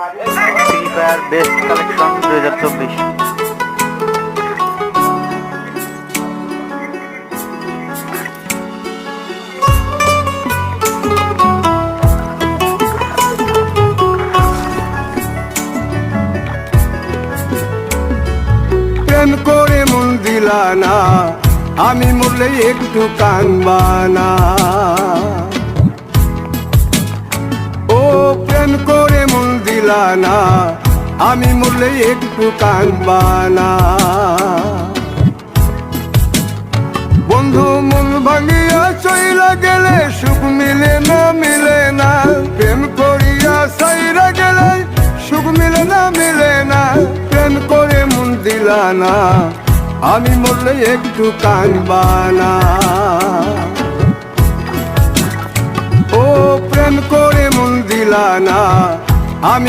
Free fire best collection 2024। প্রেম করে মন দিলা না, আমি মরলে একটু কানবানা। ও প্রেম করে মন দিলা না, আমি মরলে একটু কানবানা। বন্ধু মন ভাঙিয়া চইলা গেলে সুখ মিলে না, মিলে না। প্রেম করিয়া সাইরা গেলে সুখ মিলে না, মিলে না। প্রেম করে মন দিলা না, আমি মরলে একটু কানবানা। ও প্রেম করে মন দিলা না, আমি